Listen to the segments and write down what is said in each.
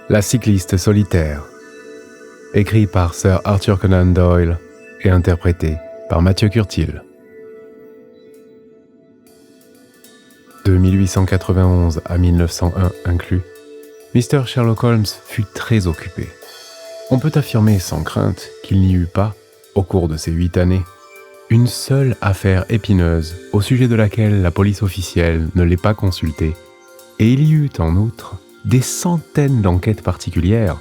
La cycliste solitaire, écrit par Sir Arthur Conan Doyle et interprété par Mathieu Curtil. De 1891 à 1901 inclus, Mr. Sherlock Holmes fut très occupé. On peut affirmer sans crainte qu'il n'y eut pas, au cours de ces 8 années, une seule affaire épineuse au sujet de laquelle la police officielle ne l'ait pas consulté, et il y eut en outre des centaines d'enquêtes particulières,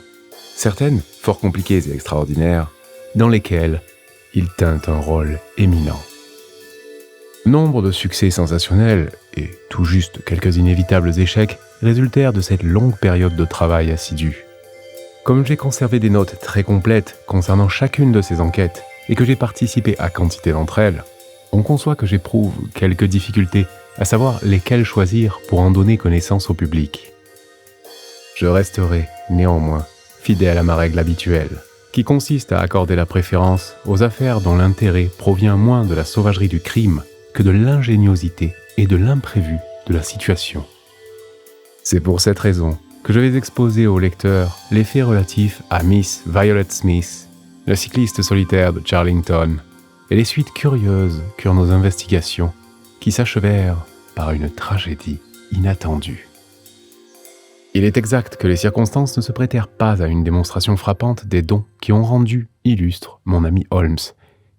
certaines fort compliquées et extraordinaires, dans lesquelles il tint un rôle éminent. Nombre de succès sensationnels et tout juste quelques inévitables échecs résultèrent de cette longue période de travail assidu. Comme j'ai conservé des notes très complètes concernant chacune de ces enquêtes et que j'ai participé à quantité d'entre elles, on conçoit que j'éprouve quelques difficultés à savoir lesquelles choisir pour en donner connaissance au public. Je resterai, néanmoins, fidèle à ma règle habituelle, qui consiste à accorder la préférence aux affaires dont l'intérêt provient moins de la sauvagerie du crime que de l'ingéniosité et de l'imprévu de la situation. C'est pour cette raison que je vais exposer au lecteur les faits relatifs à Miss Violet Smith, la cycliste solitaire de Charlington, et les suites curieuses qu'eurent nos investigations, qui s'achevèrent par une tragédie inattendue. Il est exact que les circonstances ne se prêtèrent pas à une démonstration frappante des dons qui ont rendu illustre mon ami Holmes,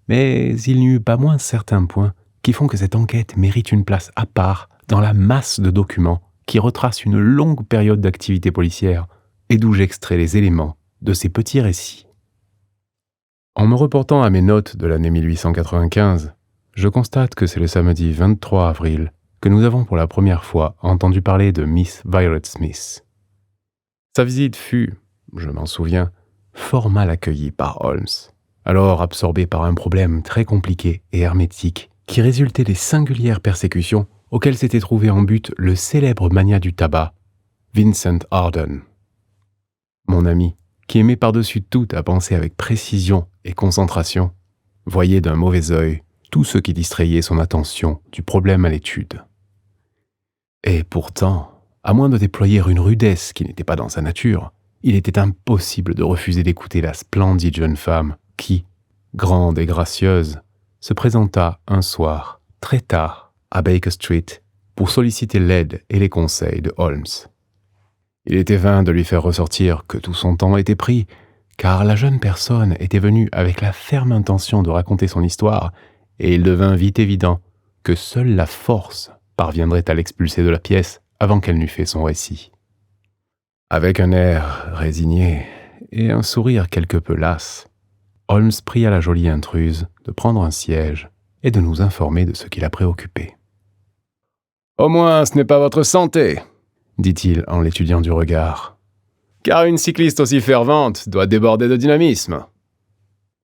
mais il n'y eut pas moins certains points qui font que cette enquête mérite une place à part dans la masse de documents qui retracent une longue période d'activité policière et d'où j'extrais les éléments de ces petits récits. En me reportant à mes notes de l'année 1895, je constate que c'est le samedi 23 avril que nous avons pour la première fois entendu parler de Miss Violet Smith. Sa visite fut, je m'en souviens, fort mal accueillie par Holmes, alors absorbé par un problème très compliqué et hermétique qui résultait des singulières persécutions auxquelles s'était trouvé en but le célèbre magnat du tabac, Vincent Arden. Mon ami, qui aimait par-dessus tout à penser avec précision et concentration, voyait d'un mauvais œil tout ce qui distrayait son attention du problème à l'étude. Et pourtant, à moins de déployer une rudesse qui n'était pas dans sa nature, il était impossible de refuser d'écouter la splendide jeune femme qui, grande et gracieuse, se présenta un soir, très tard, à Baker Street, pour solliciter l'aide et les conseils de Holmes. Il était vain de lui faire ressortir que tout son temps était pris, car la jeune personne était venue avec la ferme intention de raconter son histoire, et il devint vite évident que seule la force parviendrait à l'expulser de la pièce avant qu'elle n'eût fait son récit. Avec un air résigné et un sourire quelque peu las, Holmes pria la jolie intruse de prendre un siège et de nous informer de ce qui la préoccupait. « Au moins, ce n'est pas votre santé !» dit-il en l'étudiant du regard. « Car une cycliste aussi fervente doit déborder de dynamisme. »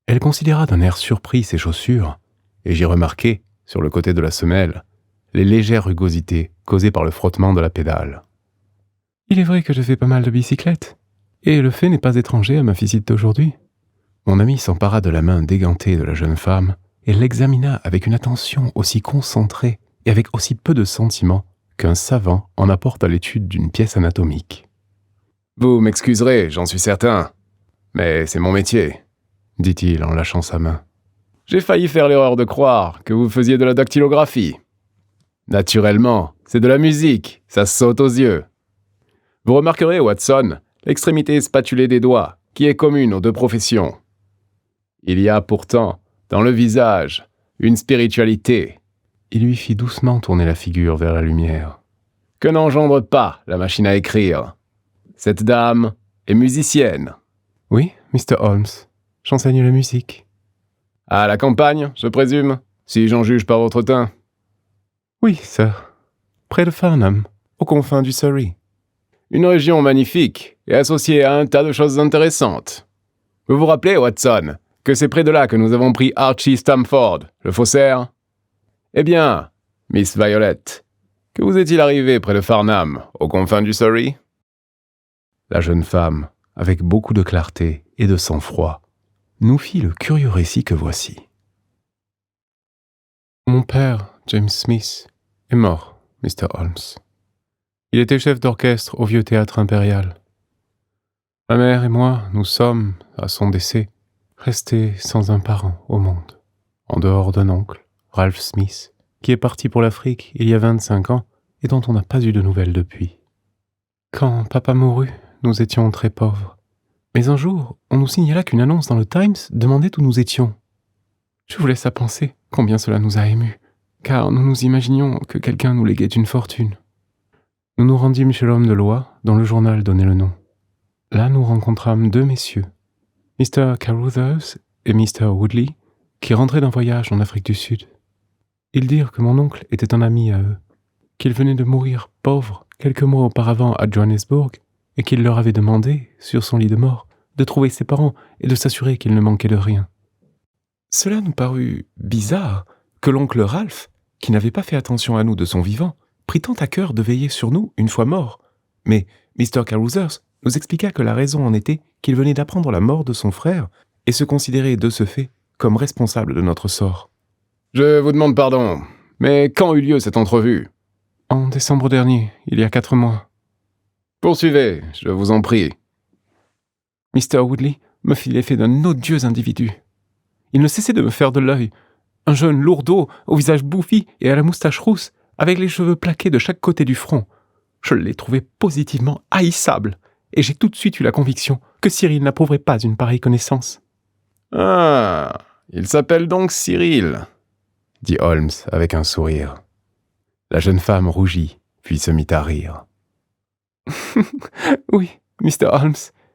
Elle considéra d'un air surpris ses chaussures, et j'y remarquai, sur le côté de la semelle, les légères rugosités causées par le frottement de la pédale. « Il est vrai que je fais pas mal de bicyclette, et le fait n'est pas étranger à ma visite d'aujourd'hui. » Mon ami s'empara de la main dégantée de la jeune femme et l'examina avec une attention aussi concentrée et avec aussi peu de sentiment qu'un savant en apporte à l'étude d'une pièce anatomique. « Vous m'excuserez, j'en suis certain, mais c'est mon métier, » dit-il en lâchant sa main. « J'ai failli faire l'erreur de croire que vous faisiez de la dactylographie. Naturellement, c'est de la musique, ça saute aux yeux. Vous remarquerez, Watson, l'extrémité spatulée des doigts, qui est commune aux deux professions. Il y a pourtant, dans le visage, une spiritualité. » Il lui fit doucement tourner la figure vers la lumière. « Que n'engendre pas la machine à écrire. Cette dame est musicienne. »« Oui, Mr. Holmes, j'enseigne la musique. »« À la campagne, je présume, si j'en juge par votre teint. »« Oui, sir. Près de Farnham, aux confins du Surrey. »« Une région magnifique et associée à un tas de choses intéressantes. Vous vous rappelez, Watson, que c'est près de là que nous avons pris Archie Stamford, le faussaire ? Eh bien, Miss Violet, que vous est-il arrivé près de Farnham, aux confins du Surrey ? » La jeune femme, avec beaucoup de clarté et de sang-froid, nous fit le curieux récit que voici. « Mon père, James Smith, est mort, Mr. Holmes. Il était chef d'orchestre au vieux théâtre impérial. Ma mère et moi, nous sommes, à son décès, restés sans un parent au monde, en dehors d'un oncle, Ralph Smith, qui est parti pour l'Afrique il y a 25 ans et dont on n'a pas eu de nouvelles depuis. Quand papa mourut, nous étions très pauvres. Mais un jour, on nous signala qu'une annonce dans le Times demandait où nous étions. Je vous laisse à penser combien cela nous a émus, car nous nous imaginions que quelqu'un nous léguait une fortune. Nous nous rendîmes chez l'homme de loi, dont le journal donnait le nom. Là, nous rencontrâmes deux messieurs, Mr. Carruthers et Mr. Woodley, qui rentraient d'un voyage en Afrique du Sud. Ils dirent que mon oncle était un ami à eux, qu'il venait de mourir pauvre quelques mois auparavant à Johannesburg, et qu'il leur avait demandé, sur son lit de mort, de trouver ses parents et de s'assurer qu'il ne manquait de rien. Cela nous parut bizarre que l'oncle Ralph, qui n'avait pas fait attention à nous de son vivant, prit tant à cœur de veiller sur nous une fois mort. Mais Mr. Carruthers nous expliqua que la raison en était qu'il venait d'apprendre la mort de son frère et se considérait de ce fait comme responsable de notre sort. « Je vous demande pardon, mais quand eut lieu cette entrevue ?»« En décembre dernier, il y a 4 mois. »« Poursuivez, je vous en prie. » Mr. Woodley me fit l'effet d'un odieux individu. Il ne cessait de me faire de l'œil. Un jeune lourdeau, au visage bouffi et à la moustache rousse, avec les cheveux plaqués de chaque côté du front. Je l'ai trouvé positivement haïssable, et j'ai tout de suite eu la conviction que Cyril n'approuverait pas une pareille connaissance. « Ah, il s'appelle donc Cyril », dit Holmes avec un sourire. La jeune femme rougit, puis se mit à rire. « Oui, Mr. Holmes,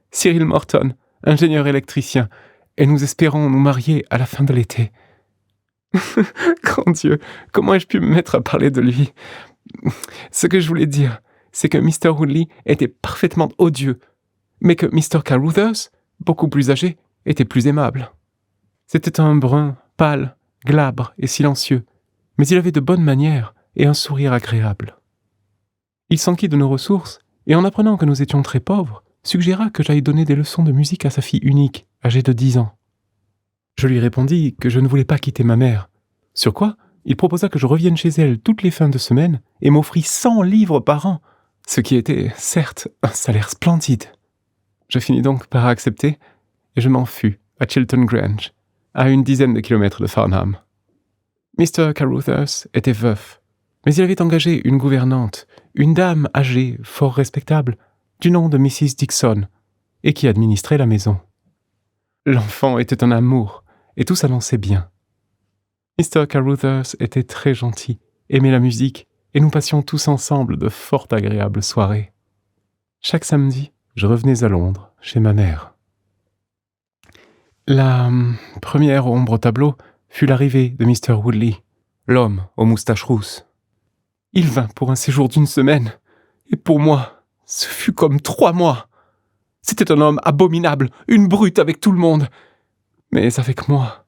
Cyril Morton, ingénieur électricien, et nous espérons nous marier à la fin de l'été. » Grand Dieu, comment ai-je pu me mettre à parler de lui? Ce que je voulais dire, c'est que Mr. Woodley était parfaitement odieux, mais que Mr. Carruthers, beaucoup plus âgé, était plus aimable. C'était un brun, pâle, glabre et silencieux, mais il avait de bonnes manières et un sourire agréable. Il s'enquit de nos ressources, et en apprenant que nous étions très pauvres, suggéra que j'aille donner des leçons de musique à sa fille unique, âgée de 10 ans. Je lui répondis que je ne voulais pas quitter ma mère, sur quoi il proposa que je revienne chez elle toutes les fins de semaine et m'offrit 100 livres par an, ce qui était, certes, un salaire splendide. Je finis donc par accepter, et je m'en fus à Chiltern Grange, à une dizaine de kilomètres de Farnham. Mr. Carruthers était veuf, mais il avait engagé une gouvernante, une dame âgée, fort respectable, du nom de Mrs. Dixon, et qui administrait la maison. L'enfant était un amour, et tout s'annonçait bien. Mr. Carruthers était très gentil, aimait la musique, et nous passions tous ensemble de fort agréables soirées. Chaque samedi, je revenais à Londres, chez ma mère. La première ombre au tableau fut l'arrivée de Mr. Woodley, l'homme aux moustaches rousses. Il vint pour un séjour d'1 semaine, et pour moi, ce fut comme 3 mois. C'était un homme abominable, une brute avec tout le monde, mais avec moi,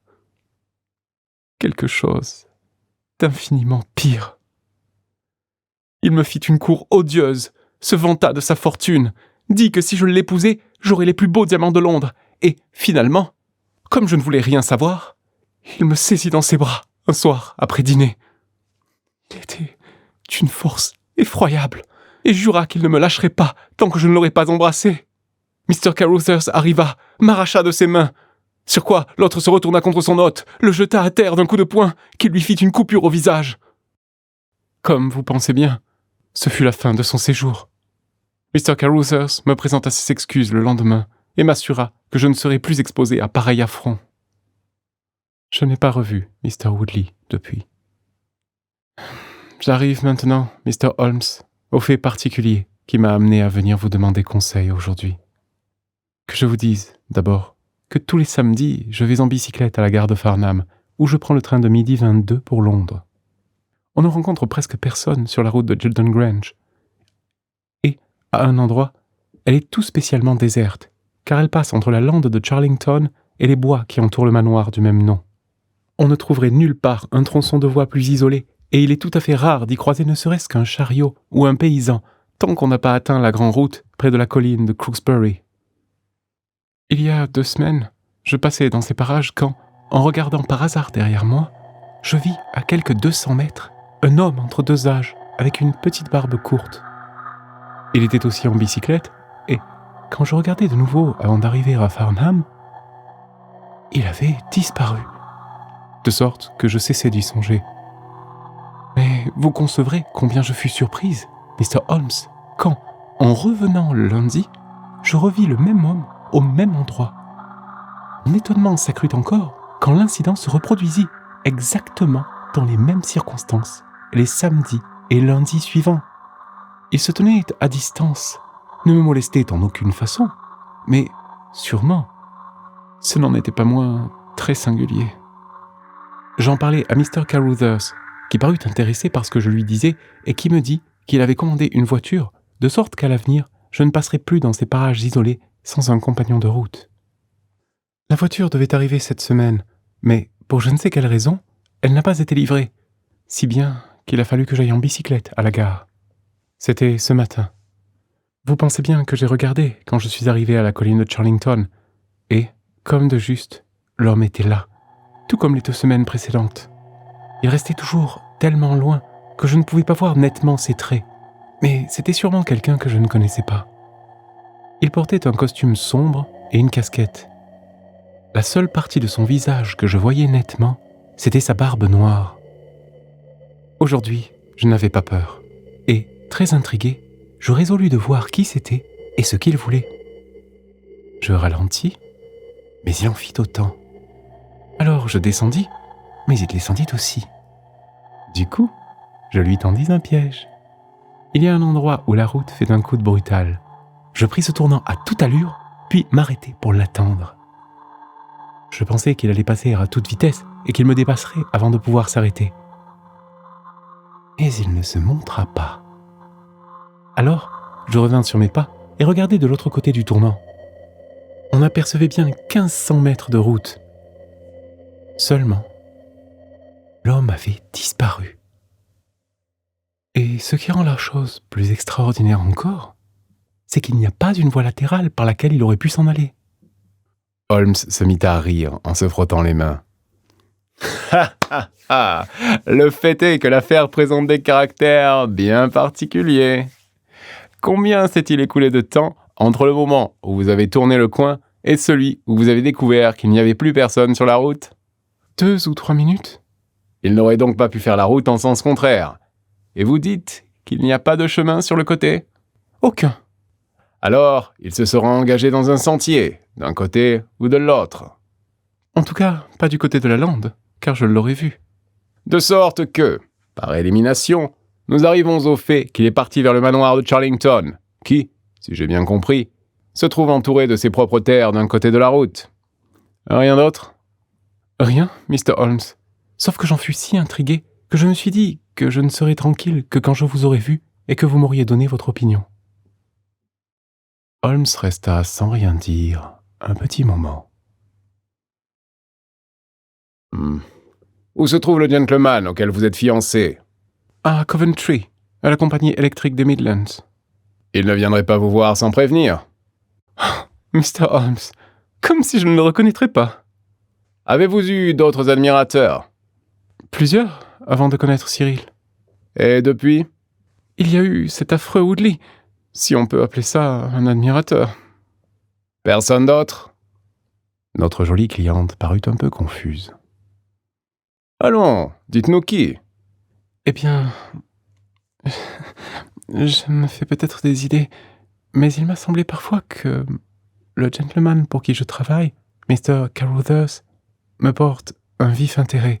quelque chose d'infiniment pire. Il me fit une cour odieuse, se vanta de sa fortune, dit que si je l'épousais, j'aurais les plus beaux diamants de Londres, et, finalement, comme je ne voulais rien savoir, il me saisit dans ses bras, un soir, après dîner. Il était d'une force effroyable, et jura qu'il ne me lâcherait pas tant que je ne l'aurais pas embrassé. Mr. Carruthers arriva, m'arracha de ses mains, sur quoi l'autre se retourna contre son hôte, le jeta à terre d'un coup de poing qui lui fit une coupure au visage. Comme vous pensez bien, ce fut la fin de son séjour. Mr. Carruthers me présenta ses excuses le lendemain et m'assura que je ne serais plus exposé à pareil affront. Je n'ai pas revu Mr. Woodley depuis. J'arrive maintenant, Mr. Holmes, au fait particulier qui m'a amené à venir vous demander conseil aujourd'hui. Que je vous dise, d'abord, que tous les samedis, je vais en bicyclette à la gare de Farnham, où je prends le train de 12h22 pour Londres. On ne rencontre presque personne sur la route de Chiltern Grange. Et, à un endroit, elle est tout spécialement déserte, car elle passe entre la lande de Charlington et les bois qui entourent le manoir du même nom. On ne trouverait nulle part un tronçon de voie plus isolé, et il est tout à fait rare d'y croiser ne serait-ce qu'un chariot ou un paysan, tant qu'on n'a pas atteint la grande route près de la colline de Crooksbury. Il y a 2 semaines, je passais dans ces parages quand, en regardant par hasard derrière moi, je vis à quelques 200 mètres un homme entre 2 âges, avec une petite barbe courte. Il était aussi en bicyclette, et, quand je regardais de nouveau avant d'arriver à Farnham, il avait disparu, de sorte que je cessais d'y songer. Mais vous concevrez combien je fus surprise, Mr. Holmes, quand, en revenant le lundi, je revis le même homme au même endroit. Mon étonnement s'accrut encore quand l'incident se reproduisit exactement dans les mêmes circonstances, les samedis et lundis suivants. Il se tenait à distance, ne me molestait en aucune façon, mais sûrement, ce n'en était pas moins très singulier. J'en parlais à Mr. Carruthers, qui parut intéressé par ce que je lui disais et qui me dit qu'il avait commandé une voiture, de sorte qu'à l'avenir, je ne passerai plus dans ces parages isolés sans un compagnon de route. La voiture devait arriver cette semaine, mais pour je ne sais quelle raison, elle n'a pas été livrée, si bien qu'il a fallu que j'aille en bicyclette à la gare. C'était ce matin. Vous pensez bien que j'ai regardé quand je suis arrivé à la colline de Charlington, et, comme de juste, l'homme était là, tout comme les 2 semaines précédentes. Il restait toujours tellement loin que je ne pouvais pas voir nettement ses traits, mais c'était sûrement quelqu'un que je ne connaissais pas. Il portait un costume sombre et une casquette. La seule partie de son visage que je voyais nettement, c'était sa barbe noire. Aujourd'hui, je n'avais pas peur, et, très intrigué, je résolus de voir qui c'était et ce qu'il voulait. Je ralentis, mais il en fit autant. Alors je descendis, mais il descendit aussi. Du coup, je lui tendis un piège. Il y a un endroit où la route fait un coude brutal. Je pris ce tournant à toute allure, puis m'arrêtai pour l'attendre. Je pensais qu'il allait passer à toute vitesse et qu'il me dépasserait avant de pouvoir s'arrêter. Mais il ne se montra pas. Alors, je revins sur mes pas et regardai de l'autre côté du tournant. On apercevait bien 1500 mètres de route. Seulement, l'homme avait disparu. Et ce qui rend la chose plus extraordinaire encore, c'est qu'il n'y a pas une voie latérale par laquelle il aurait pu s'en aller. Holmes se mit à rire en se frottant les mains. Le fait est que l'affaire présente des caractères bien particuliers. Combien s'est-il écoulé de temps entre le moment où vous avez tourné le coin et celui où vous avez découvert qu'il n'y avait plus personne sur la route ? 2 ou 3 minutes. Il n'aurait donc pas pu faire la route en sens contraire. Et vous dites qu'il n'y a pas de chemin sur le côté ? Aucun. Alors, il se sera engagé dans un sentier, d'un côté ou de l'autre. En tout cas, pas du côté de la lande, car je l'aurais vu. De sorte que, par élimination, nous arrivons au fait qu'il est parti vers le manoir de Charlington, qui, si j'ai bien compris, se trouve entouré de ses propres terres d'un côté de la route. Rien d'autre ? Rien, Mr. Holmes, sauf que j'en fus si intrigué que je me suis dit que je ne serais tranquille que quand je vous aurais vu et que vous m'auriez donné votre opinion. Holmes resta sans rien dire un petit moment. Où se trouve le gentleman auquel vous êtes fiancé ? À Coventry, à la compagnie électrique des Midlands. Il ne viendrait pas vous voir sans prévenir ? Mr. Holmes, comme si je ne le reconnaîtrais pas. Avez-vous eu d'autres admirateurs ? Plusieurs, avant de connaître Cyril. Et depuis ? Il y a eu cet affreux Woodley, si on peut appeler ça un admirateur. Personne d'autre ? Notre jolie cliente parut un peu confuse. Allons, dites-nous qui ? Eh bien, je me fais peut-être des idées, mais il m'a semblé parfois que le gentleman pour qui je travaille, Mr. Carruthers, me porte un vif intérêt.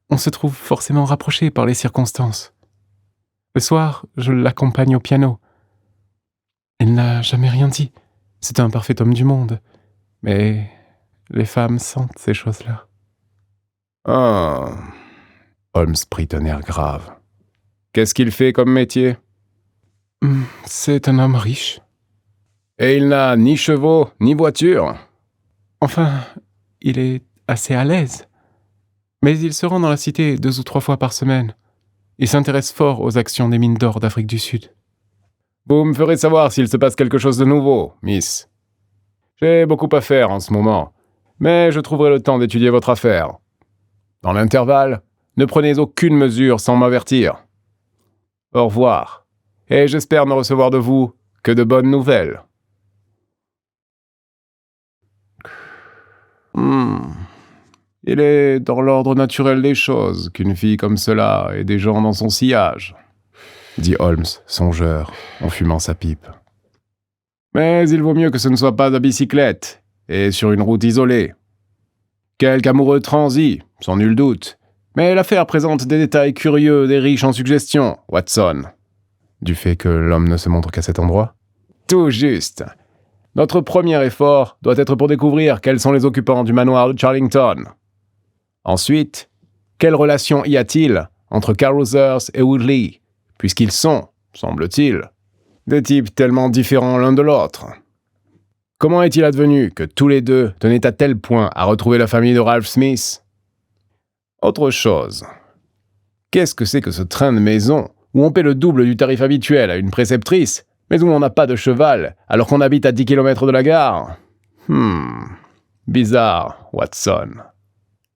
On se trouve forcément rapprochés par les circonstances. Le soir, je l'accompagne au piano. Il n'a jamais rien dit. C'est un parfait homme du monde. Mais les femmes sentent ces choses-là. Ah. Holmes prit un air grave. Qu'est-ce qu'il fait comme métier ? C'est un homme riche. Et il n'a ni chevaux, ni voiture ? Enfin, il est assez à l'aise. Mais il se rend dans la cité 2 ou 3 fois par semaine. Il s'intéresse fort aux actions des mines d'or d'Afrique du Sud. Vous me ferez savoir s'il se passe quelque chose de nouveau, Miss. J'ai beaucoup à faire en ce moment, mais je trouverai le temps d'étudier votre affaire. Dans l'intervalle, ne prenez aucune mesure sans m'avertir. Au revoir, et j'espère ne recevoir de vous que de bonnes nouvelles. Il est dans l'ordre naturel des choses qu'une fille comme cela ait des gens dans son sillage, dit Holmes, songeur, en fumant sa pipe. Mais il vaut mieux que ce ne soit pas à bicyclette, et sur une route isolée. Quelque amoureux transi, sans nul doute, mais l'affaire présente des détails curieux et riches en suggestions, Watson. Du fait que l'homme ne se montre qu'à cet endroit ? Tout juste. Notre premier effort doit être pour découvrir quels sont les occupants du manoir de Charlington. Ensuite, quelle relation y a-t-il entre Caruthers et Woodley, puisqu'ils sont, semble-t-il, des types tellement différents l'un de l'autre. Comment est-il advenu que tous les deux tenaient à tel point à retrouver la famille de Ralph Smith ? Autre chose. Qu'est-ce que c'est que ce train de maison où on paie le double du tarif habituel à une préceptrice, mais où on n'a pas de cheval alors qu'on habite à 10 km de la gare ? Bizarre, Watson.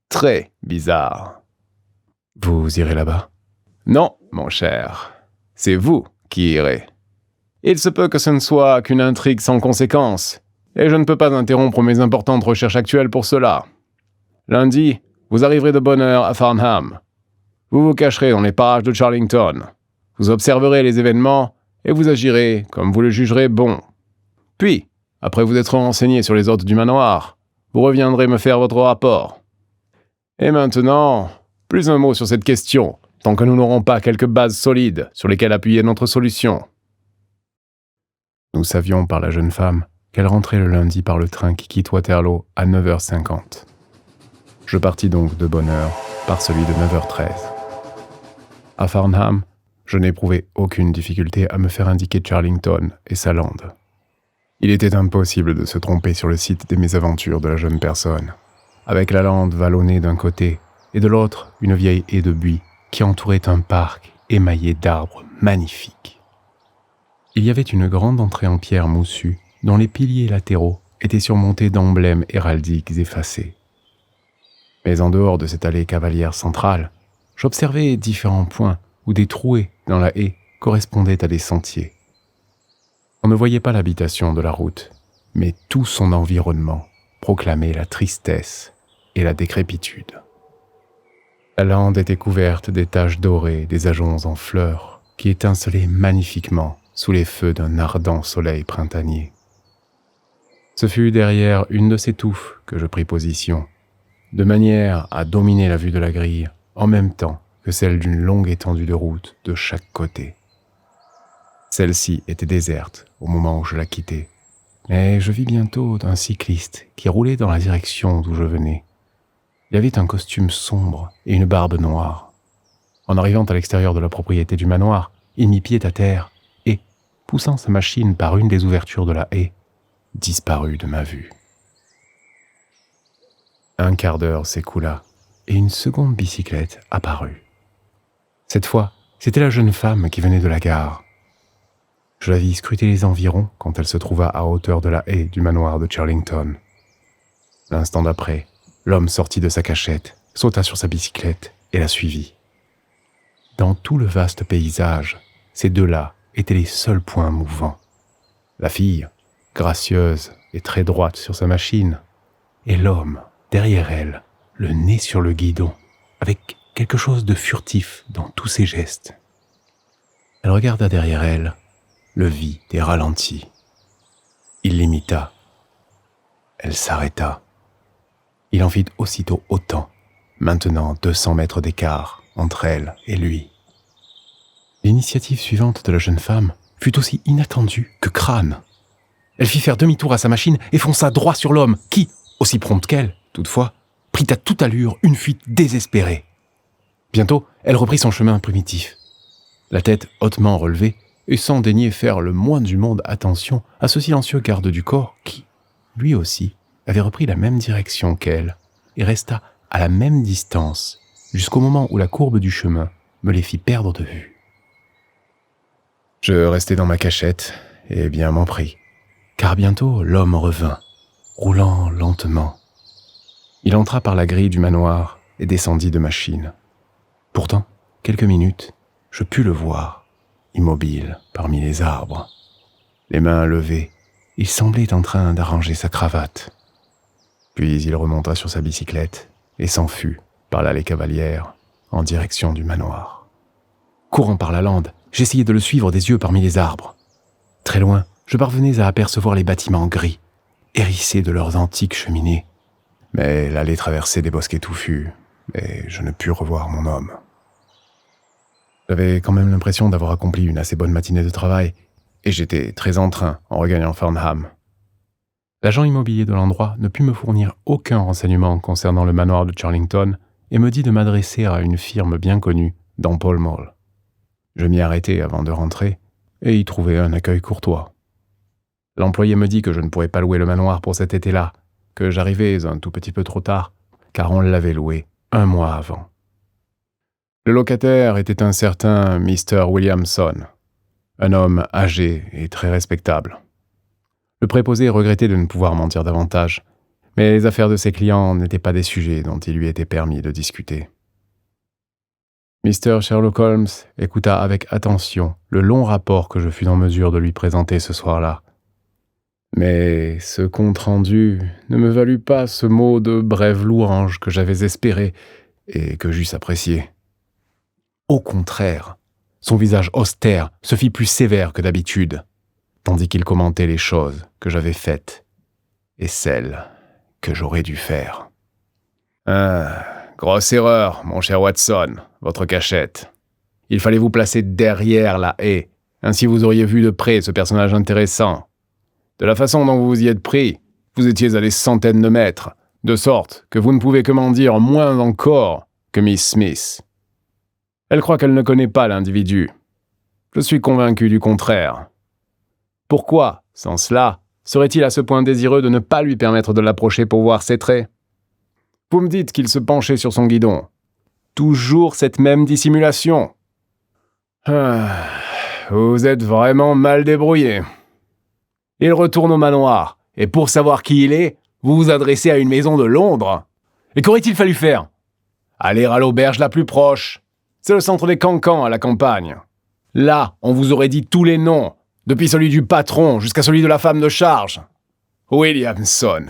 Très bizarre. Vous irez là-bas ? Non, mon cher. C'est vous qui irez. Il se peut que ce ne soit qu'une intrigue sans conséquence, et je ne peux pas interrompre mes importantes recherches actuelles pour cela. Lundi, vous arriverez de bonne heure à Farnham. Vous vous cacherez dans les parages de Charlington. Vous observerez les événements et vous agirez comme vous le jugerez bon. Puis, après vous être renseigné sur les hôtes du manoir, vous reviendrez me faire votre rapport. Et maintenant, plus un mot sur cette question, tant que nous n'aurons pas quelques bases solides sur lesquelles appuyer notre solution. Nous savions par la jeune femme qu'elle rentrait le lundi par le train qui quitte Waterloo à 9h50. Je partis donc de bonne heure par celui de 9h13. À Farnham, je n'éprouvais aucune difficulté à me faire indiquer Charlington et sa lande. Il était impossible de se tromper sur le site des mésaventures de la jeune personne, avec la lande vallonnée d'un côté et de l'autre une vieille haie de buis qui entourait un parc émaillé d'arbres magnifiques. Il y avait une grande entrée en pierre moussue dont les piliers latéraux étaient surmontés d'emblèmes héraldiques effacés. Mais en dehors de cette allée cavalière centrale, j'observais différents points où des trouées dans la haie correspondaient à des sentiers. On ne voyait pas l'habitation de la route, mais tout son environnement proclamait la tristesse et la décrépitude. La lande était couverte des taches dorées des ajoncs en fleurs qui étincelaient magnifiquement sous les feux d'un ardent soleil printanier. Ce fut derrière une de ces touffes que je pris position, de manière à dominer la vue de la grille en même temps que celle d'une longue étendue de route de chaque côté. Celle-ci était déserte au moment où je la quittais, mais je vis bientôt un cycliste qui roulait dans la direction d'où je venais. Il avait un costume sombre et une barbe noire. En arrivant à l'extérieur de la propriété du manoir, il mit pied à terre et, poussant sa machine par une des ouvertures de la haie, disparut de ma vue. Un quart d'heure s'écoula et une seconde bicyclette apparut. Cette fois, c'était la jeune femme qui venait de la gare. Je la vis scruter les environs quand elle se trouva à hauteur de la haie du manoir de Charlington. L'instant d'après, l'homme sortit de sa cachette, sauta sur sa bicyclette et la suivit. Dans tout le vaste paysage, ces deux-là étaient les seuls points mouvants. La fille, gracieuse et très droite sur sa machine, et l'homme, derrière elle, le nez sur le guidon, avec quelque chose de furtif dans tous ses gestes. Elle regarda derrière elle, le vit et ralentit. Il l'imita. Elle s'arrêta. Il en fit aussitôt autant, maintenant 200 mètres d'écart entre elle et lui. L'initiative suivante de la jeune femme fut aussi inattendue que crâne. Elle fit faire demi-tour à sa machine et fonça droit sur l'homme qui, aussi prompte qu'elle, toutefois, prit à toute allure une fuite désespérée. Bientôt, elle reprit son chemin primitif, la tête hautement relevée et sans daigner faire le moins du monde attention à ce silencieux garde du corps qui, lui aussi, avait repris la même direction qu'elle et resta à la même distance jusqu'au moment où la courbe du chemin me les fit perdre de vue. Je restai dans ma cachette et bien m'en pris, car bientôt l'homme revint, roulant lentement. Il entra par la grille du manoir et descendit de machine. Pourtant, quelques minutes, je pus le voir, immobile parmi les arbres. Les mains levées, il semblait en train d'arranger sa cravate. Puis il remonta sur sa bicyclette et s'en fut par l'allée Cavalière en direction du manoir. Courant par la lande, j'essayais de le suivre des yeux parmi les arbres. Très loin, je parvenais à apercevoir les bâtiments gris, hérissés de leurs antiques cheminées. Mais l'allée traversait des bosquets touffus, et je ne pus revoir mon homme. J'avais quand même l'impression d'avoir accompli une assez bonne matinée de travail, et j'étais très en train en regagnant Farnham. L'agent immobilier de l'endroit ne put me fournir aucun renseignement concernant le manoir de Charlington et me dit de m'adresser à une firme bien connue dans Pall Mall. Je m'y arrêtai avant de rentrer et y trouvai un accueil courtois. L'employé me dit que je ne pourrais pas louer le manoir pour cet été-là, que j'arrivais un tout petit peu trop tard, car on l'avait loué 1 mois avant. Le locataire était un certain Mr. Williamson, un homme âgé et très respectable. Le préposé regrettait de ne pouvoir m'en dire davantage, mais les affaires de ses clients n'étaient pas des sujets dont il lui était permis de discuter. Mr. Sherlock Holmes écouta avec attention le long rapport que je fus en mesure de lui présenter ce soir-là. Mais ce compte-rendu ne me valut pas ce mot de brève louange que j'avais espéré et que j'eusse apprécié. Au contraire, son visage austère se fit plus sévère que d'habitude, tandis qu'il commentait les choses que j'avais faites et celles que j'aurais dû faire. « Grosse erreur, mon cher Watson, votre cachette. Il fallait vous placer derrière la haie, ainsi vous auriez vu de près ce personnage intéressant. De la façon dont vous vous y êtes pris, vous étiez à des centaines de mètres, de sorte que vous ne pouvez que m'en dire moins encore que Miss Smith. Elle croit qu'elle ne connaît pas l'individu. Je suis convaincu du contraire. Pourquoi, sans cela, serait-il à ce point désireux de ne pas lui permettre de l'approcher pour voir ses traits? Vous me dites qu'il se penchait sur son guidon. Toujours cette même dissimulation. Vous êtes vraiment mal débrouillé. Il retourne au manoir, et pour savoir qui il est, vous vous adressez à une maison de Londres. Et qu'aurait-il fallu faire? Aller à l'auberge la plus proche. C'est le centre des cancans à la campagne. Là, on vous aurait dit tous les noms, depuis celui du patron jusqu'à celui de la femme de charge. Williamson,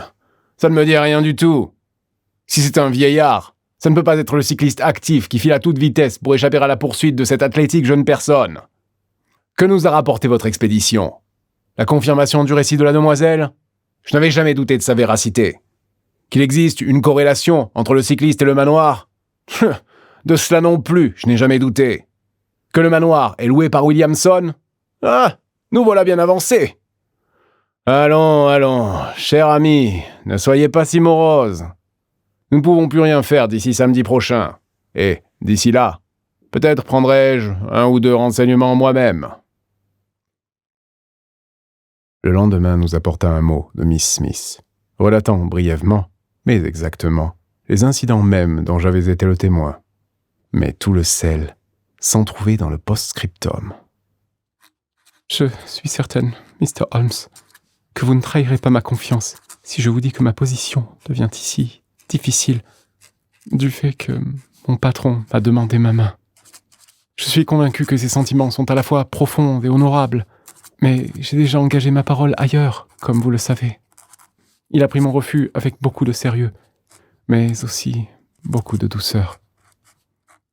ça ne me dit rien du tout. Si c'est un vieillard, ça ne peut pas être le cycliste actif qui file à toute vitesse pour échapper à la poursuite de cette athlétique jeune personne. Que nous a rapporté votre expédition? La confirmation du récit de la demoiselle? Je n'avais jamais douté de sa véracité. Qu'il existe une corrélation entre le cycliste et le manoir? De cela non plus, je n'ai jamais douté. Que le manoir est loué par Williamson? Nous voilà bien avancés. Allons, cher ami, ne soyez pas si morose. Nous ne pouvons plus rien faire d'ici samedi prochain. Et, d'ici là, peut-être prendrai-je 1 ou 2 renseignements moi-même. Le lendemain nous apporta un mot de Miss Smith, relatant brièvement, mais exactement, les incidents mêmes dont j'avais été le témoin. Mais tout le sel s'en trouvait dans le post-scriptum. Je suis certaine, Mr. Holmes, que vous ne trahirez pas ma confiance si je vous dis que ma position devient ici difficile du fait que mon patron m'a demandé ma main. Je suis convaincu que ses sentiments sont à la fois profonds et honorables, mais j'ai déjà engagé ma parole ailleurs, comme vous le savez. Il a pris mon refus avec beaucoup de sérieux, mais aussi beaucoup de douceur.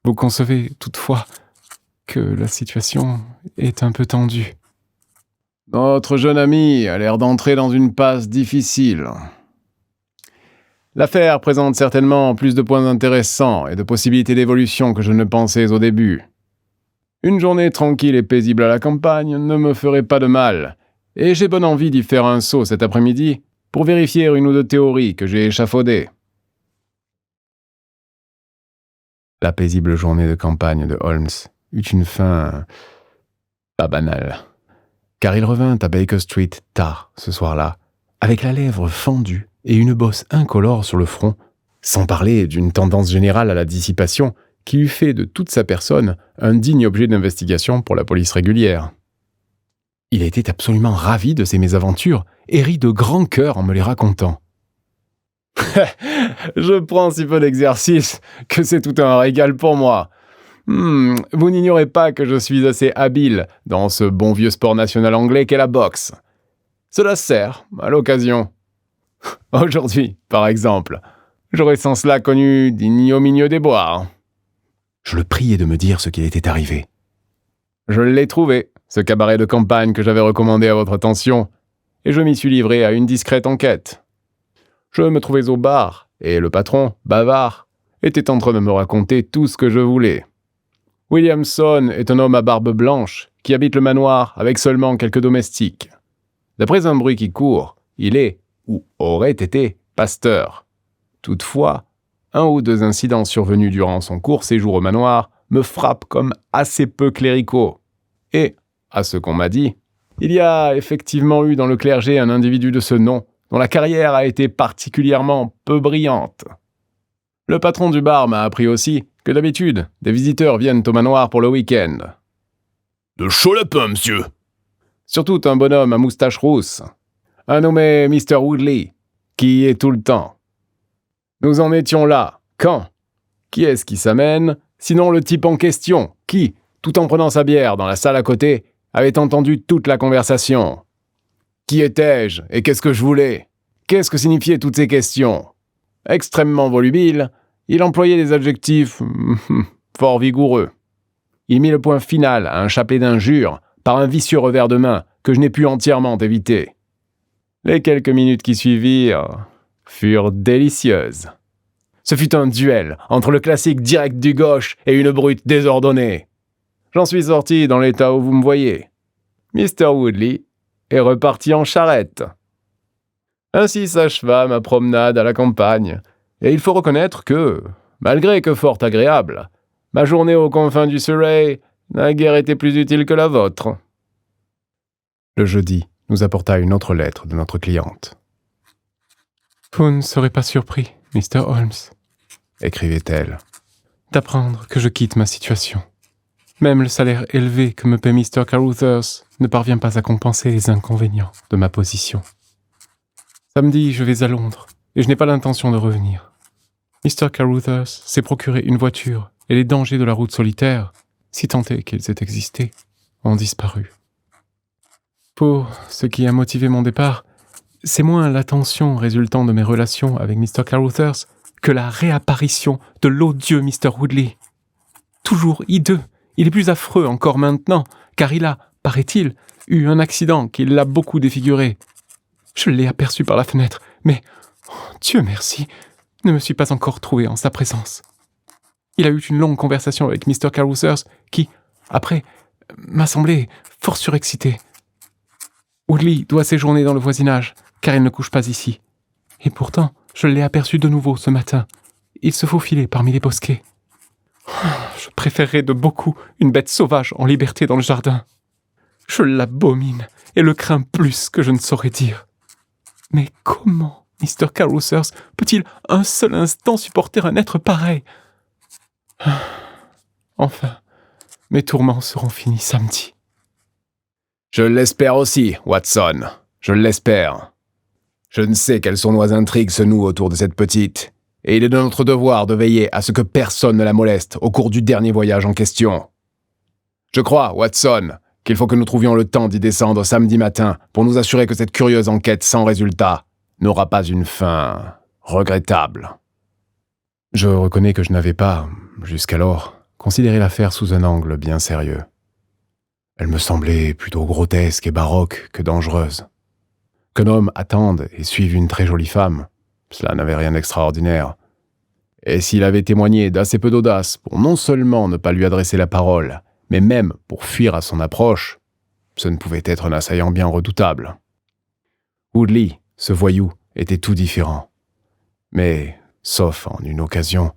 Vous concevez toutefois que la situation est un peu tendue. Notre jeune ami a l'air d'entrer dans une passe difficile. L'affaire présente certainement plus de points intéressants et de possibilités d'évolution que je ne pensais au début. Une journée tranquille et paisible à la campagne ne me ferait pas de mal, et j'ai bonne envie d'y faire un saut cet après-midi pour vérifier une ou 2 théories que j'ai échafaudées. La paisible journée de campagne de Holmes eut une fin pas banale, car il revint à Baker Street tard ce soir-là, avec la lèvre fendue et une bosse incolore sur le front, sans parler d'une tendance générale à la dissipation qui eût fait de toute sa personne un digne objet d'investigation pour la police régulière. Il était absolument ravi de ses mésaventures et rit de grand cœur en me les racontant. Je prends si peu d'exercice que c'est tout un régal pour moi. Vous n'ignorez pas que je suis assez habile dans ce bon vieux sport national anglais qu'est la boxe. Cela sert, à l'occasion. Aujourd'hui, par exemple, j'aurais sans cela connu d'ignominieux déboires. Je le priais de me dire ce qui était arrivé. Je l'ai trouvé, ce cabaret de campagne que j'avais recommandé à votre attention, et je m'y suis livré à une discrète enquête. Je me trouvais au bar, et le patron, bavard, était en train de me raconter tout ce que je voulais. Williamson est un homme à barbe blanche qui habite le manoir avec seulement quelques domestiques. D'après un bruit qui court, il est, ou aurait été, pasteur. Toutefois, un ou deux incidents survenus durant son court séjour au manoir me frappent comme assez peu cléricaux. Et, à ce qu'on m'a dit, il y a effectivement eu dans le clergé un individu de ce nom dont la carrière a été particulièrement peu brillante. Le patron du bar m'a appris aussi que d'habitude, des visiteurs viennent au manoir pour le week-end. De chaud lapin, monsieur. Surtout un bonhomme à moustache rousse, un nommé Mr. Woodley, qui y est tout le temps. Nous en étions là. Quand ? Qui est-ce qui s'amène, sinon le type en question, qui, tout en prenant sa bière dans la salle à côté, avait entendu toute la conversation. Qui étais-je et qu'est-ce que je voulais ? Qu'est-ce que signifiaient toutes ces questions ? Extrêmement volubile, il employait des adjectifs fort vigoureux. Il mit le point final à un chapelet d'injures par un vicieux revers de main que je n'ai pu entièrement éviter. Les quelques minutes qui suivirent furent délicieuses. Ce fut un duel entre le classique direct du gauche et une brute désordonnée. J'en suis sorti dans l'état où vous me voyez. Mr. Woodley est reparti en charrette. Ainsi s'acheva ma promenade à la campagne, et il faut reconnaître que, malgré que fort agréable, ma journée aux confins du Surrey n'a guère été plus utile que la vôtre. Le jeudi nous apporta une autre lettre de notre cliente. « Vous ne serez pas surpris, Mr. Holmes, » écrivait-elle, « d'apprendre que je quitte ma situation. Même le salaire élevé que me paie Mr. Caruthers ne parvient pas à compenser les inconvénients de ma position. Samedi, je vais à Londres, et je n'ai pas l'intention de revenir. Mr. Caruthers s'est procuré une voiture, et les dangers de la route solitaire, si tant est qu'ils aient existé, ont disparu. Pour ce qui a motivé mon départ, c'est moins l'attention résultant de mes relations avec Mr. Caruthers que la réapparition de l'odieux Mr. Woodley. Toujours hideux, il est plus affreux encore maintenant, car il a, paraît-il, eu un accident qui l'a beaucoup défiguré. Je l'ai aperçu par la fenêtre, mais, Dieu merci, ne me suis pas encore trouvé en sa présence. Il a eu une longue conversation avec Mr. Caruthers qui, après, m'a semblé fort surexcité. Woodley doit séjourner dans le voisinage, car il ne couche pas ici. Et pourtant, je l'ai aperçu de nouveau ce matin. Il se faufilait parmi les bosquets. Je préférerais de beaucoup une bête sauvage en liberté dans le jardin. Je l'abomine et le crains plus que je ne saurais dire. Mais comment Mr. Caruthers peut-il un seul instant supporter un être pareil ? Enfin, mes tourments seront finis samedi. Je l'espère aussi, Watson. Je l'espère. Je ne sais quelles sournoises intrigues se nouent autour de cette petite, et il est de notre devoir de veiller à ce que personne ne la moleste au cours du dernier voyage en question. Je crois, Watson, qu'il faut que nous trouvions le temps d'y descendre samedi matin pour nous assurer que cette curieuse enquête sans résultat n'aura pas une fin regrettable. Je reconnais que je n'avais pas, jusqu'alors, considéré l'affaire sous un angle bien sérieux. Elle me semblait plutôt grotesque et baroque que dangereuse. Qu'un homme attende et suive une très jolie femme, cela n'avait rien d'extraordinaire. Et s'il avait témoigné d'assez peu d'audace pour non seulement ne pas lui adresser la parole, mais même pour fuir à son approche, ce ne pouvait être un assaillant bien redoutable. Woodley, ce voyou, était tout différent. Mais, sauf en une occasion,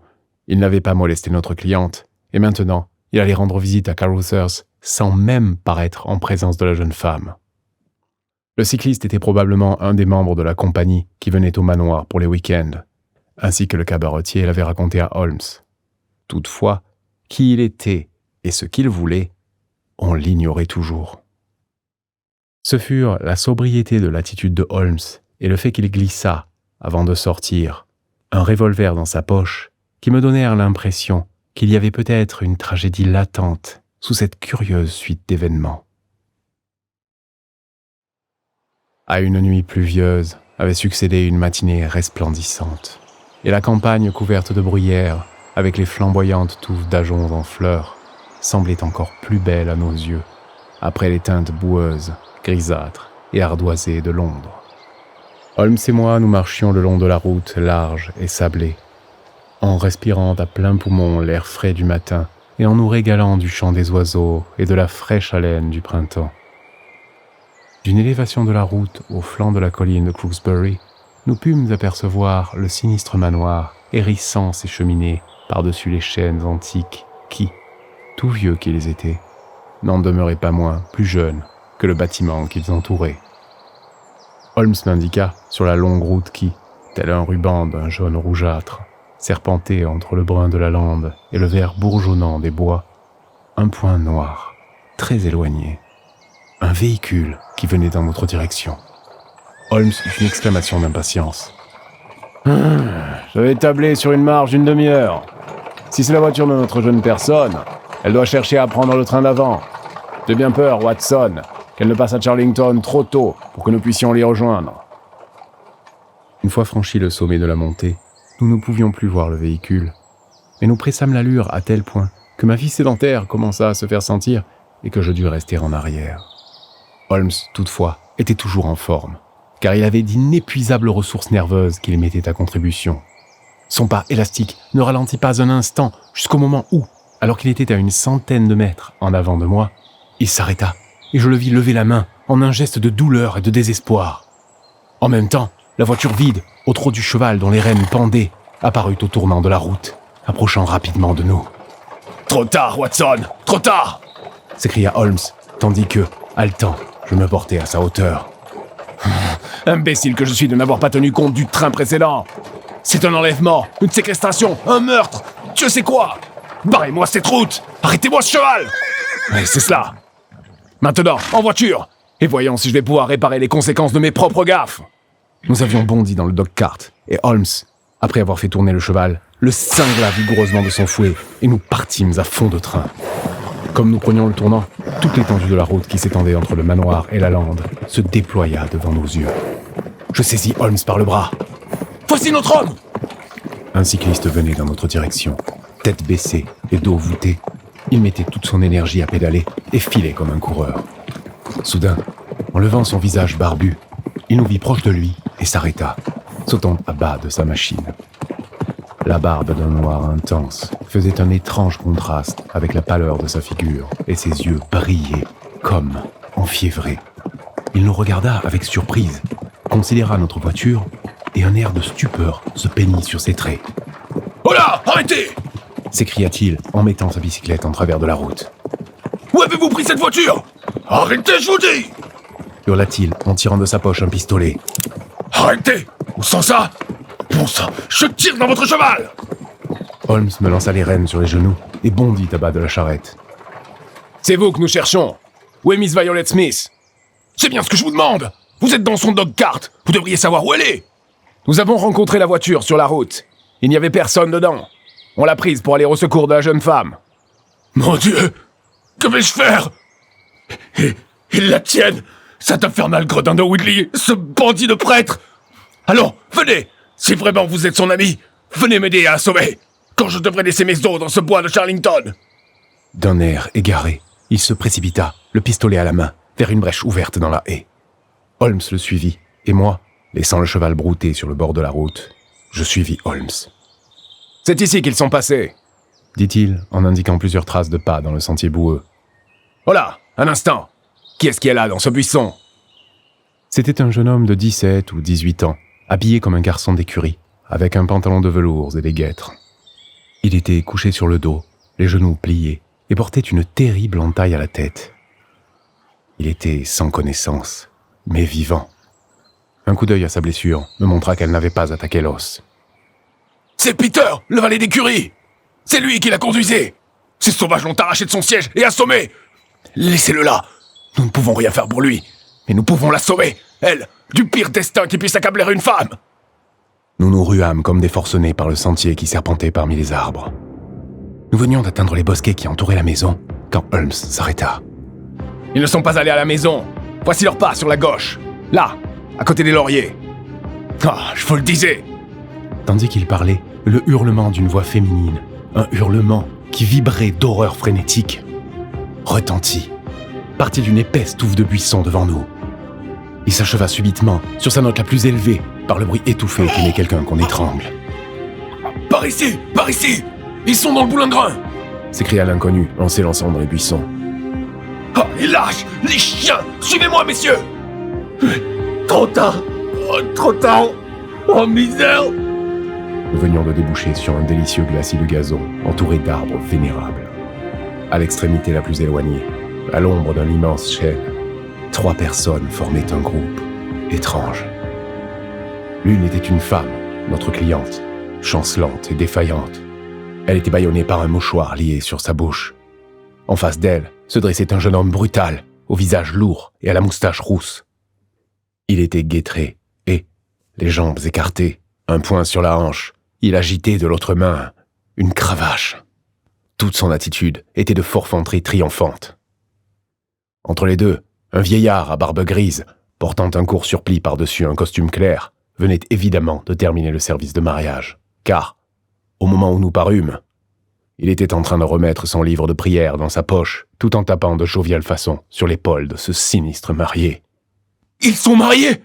il n'avait pas molesté notre cliente, et maintenant, il allait rendre visite à Caruthers sans même paraître en présence de la jeune femme. Le cycliste était probablement un des membres de la compagnie qui venait au manoir pour les week-ends, ainsi que le cabaretier l'avait raconté à Holmes. Toutefois, qui il était et ce qu'il voulait, on l'ignorait toujours. Ce furent la sobriété de l'attitude de Holmes et le fait qu'il glissa, avant de sortir, un revolver dans sa poche qui me donnèrent l'impression qu'il y avait peut-être une tragédie latente sous cette curieuse suite d'événements. À une nuit pluvieuse, avait succédé une matinée resplendissante, et la campagne couverte de bruyère, avec les flamboyantes touffes d'ajoncs en fleurs, semblait encore plus belle à nos yeux, après les teintes boueuses, grisâtres et ardoisées de Londres. Holmes et moi, nous marchions le long de la route large et sablée, en respirant à plein poumon l'air frais du matin et en nous régalant du chant des oiseaux et de la fraîche haleine du printemps. D'une élévation de la route au flanc de la colline de Crooksbury, nous pûmes apercevoir le sinistre manoir hérissant ses cheminées par-dessus les chênes antiques qui, tout vieux qu'ils étaient, n'en demeuraient pas moins plus jeunes que le bâtiment qu'ils entouraient. Holmes m'indiqua sur la longue route qui, tel un ruban d'un jaune rougeâtre, serpentait entre le brun de la lande et le vert bourgeonnant des bois, un point noir, très éloigné, un véhicule qui venait dans notre direction. Holmes eut une exclamation d'impatience. J'avais tablé sur une marge d'une demi-heure. Si c'est la voiture de notre jeune personne, elle doit chercher à prendre le train d'avant. J'ai bien peur, Watson, qu'elle ne passe à Charlington trop tôt pour que nous puissions l'y rejoindre. Une fois franchi le sommet de la montée, nous ne pouvions plus voir le véhicule, mais nous pressâmes l'allure à tel point que ma vie sédentaire commença à se faire sentir et que je dus rester en arrière. Holmes, toutefois, était toujours en forme, car il avait d'inépuisables ressources nerveuses qu'il mettait à contribution. Son pas élastique ne ralentit pas un instant jusqu'au moment où, alors qu'il était à une centaine de mètres en avant de moi, il s'arrêta et je le vis lever la main en un geste de douleur et de désespoir. En même temps, la voiture vide, au trot du cheval dont les rênes pendaient, apparut au tournant de la route, approchant rapidement de nous. « Trop tard, Watson! Trop tard !» s'écria Holmes, tandis que, haletant, je me portais à sa hauteur. « Imbécile que je suis de n'avoir pas tenu compte du train précédent! C'est un enlèvement, une séquestration, un meurtre, je sais quoi! Barrez-moi cette route! Arrêtez-moi ce cheval! Ouais, c'est cela! Maintenant, en voiture! Et voyons si je vais pouvoir réparer les conséquences de mes propres gaffes! » Nous avions bondi dans le dog-cart, et Holmes, après avoir fait tourner le cheval, le cingla vigoureusement de son fouet, et nous partîmes à fond de train. Comme nous prenions le tournant, toute l'étendue de la route qui s'étendait entre le manoir et la lande se déploya devant nos yeux. Je saisis Holmes par le bras. « Voici notre homme !» Un cycliste venait dans notre direction, tête baissée et dos voûté. Il mettait toute son énergie à pédaler et filait comme un coureur. Soudain, en levant son visage barbu, il nous vit proche de lui et s'arrêta, sautant à bas de sa machine. La barbe d'un noir intense faisait un étrange contraste avec la pâleur de sa figure et ses yeux brillaient comme enfiévrés. Il nous regarda avec surprise, considéra notre voiture et un air de stupeur se peignit sur ses traits. « Oh là, arrêtez !» s'écria-t-il en mettant sa bicyclette en travers de la route. « Où avez-vous pris cette voiture ? Arrêtez, je vous dis !» hurla-t-il en tirant de sa poche un pistolet. « Arrêtez ! Ou sans ça, bon sang, je tire dans votre cheval !» Holmes me lança les rênes sur les genoux et bondit à bas de la charrette. « C'est vous que nous cherchons. Où est Miss Violet Smith ? C'est bien ce que je vous demande. Vous êtes dans son dog-cart. Vous devriez savoir où elle est. Nous avons rencontré la voiture sur la route. Il n'y avait personne dedans. On l'a prise pour aller au secours de la jeune femme. »« Mon Dieu, que vais-je faire ? Ils la tiennent, cet infernal gredin de Whitley, ce bandit de prêtre. Alors, venez, si vraiment vous êtes son ami, venez m'aider à la sauver, quand je devrais laisser mes os dans ce bois de Charlington. » D'un air égaré, il se précipita, le pistolet à la main, vers une brèche ouverte dans la haie. Holmes le suivit, et moi, laissant le cheval brouter sur le bord de la route, je suivis Holmes. « C'est ici qu'ils sont passés, » dit-il en indiquant plusieurs traces de pas dans le sentier boueux. « Oh là, un instant. Qui est-ce qu'il y a là dans ce buisson ?» C'était un jeune homme de 17 ou 18 ans, habillé comme un garçon d'écurie, avec un pantalon de velours et des guêtres. Il était couché sur le dos, les genoux pliés, et portait une terrible entaille à la tête. Il était sans connaissance, mais vivant. Un coup d'œil à sa blessure me montra qu'elle n'avait pas attaqué l'os. « C'est Peter, le valet d'écurie. C'est lui qui la conduisait. Ces sauvages l'ont arraché de son siège et assommé. Laissez-le là. Nous ne pouvons rien faire pour lui, mais nous pouvons la sauver, elle, du pire destin qui puisse accabler une femme. » Nous nous ruâmes comme des forcenés par le sentier qui serpentait parmi les arbres. Nous venions d'atteindre les bosquets qui entouraient la maison, quand Holmes s'arrêta. « Ils ne sont pas allés à la maison. Voici leur pas sur la gauche. Là, à côté des lauriers. Ah, je vous le disais !» Tandis qu'il parlait, le hurlement d'une voix féminine, un hurlement qui vibrait d'horreur frénétique, retentit, partit d'une épaisse touffe de buissons devant nous. Il s'acheva subitement, sur sa note la plus élevée, par le bruit étouffé qu'émet quelqu'un qu'on étrangle. « Par ici! Par ici! Ils sont dans le boulingrin !» s'écria l'inconnu en s'élançant dans les buissons. « Ah, les lâches! Les chiens! Suivez-moi, messieurs !»« Trop tard! Oh, trop tard! Oh, misère !» Nous venions de déboucher sur un délicieux glacis de gazon, entouré d'arbres vénérables. À l'extrémité la plus éloignée, à l'ombre d'un immense chêne, 3 personnes formaient un groupe étrange. L'une était une femme, notre cliente, chancelante et défaillante. Elle était bâillonnée par un mouchoir lié sur sa bouche. En face d'elle se dressait un jeune homme brutal, au visage lourd et à la moustache rousse. Il était guettré et, les jambes écartées, un poing sur la hanche, il agitait de l'autre main une cravache. Toute son attitude était de forfanterie triomphante. Entre les deux, un vieillard à barbe grise, portant un court surplis par-dessus un costume clair, venait évidemment de terminer le service de mariage, car, au moment où nous parûmes, il était en train de remettre son livre de prière dans sa poche, tout en tapant de joviale façon sur l'épaule de ce sinistre marié. « Ils sont mariés !»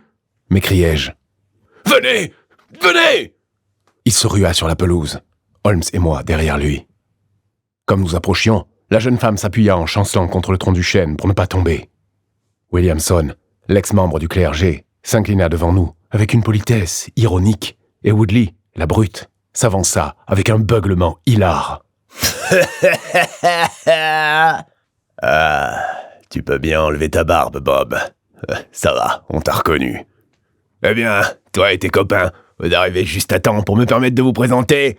m'écriai-je. « Venez! Venez !» Il se rua sur la pelouse, Holmes et moi derrière lui. Comme nous approchions, la jeune femme s'appuya en chancelant contre le tronc du chêne pour ne pas tomber. Williamson, l'ex-membre du clergé, s'inclina devant nous avec une politesse ironique, et Woodley, la brute, s'avança avec un beuglement hilar. « Ah, tu peux bien enlever ta barbe, Bob. Ça va, on t'a reconnu. Eh bien, toi et tes copains, vous arrivez juste à temps pour me permettre de vous présenter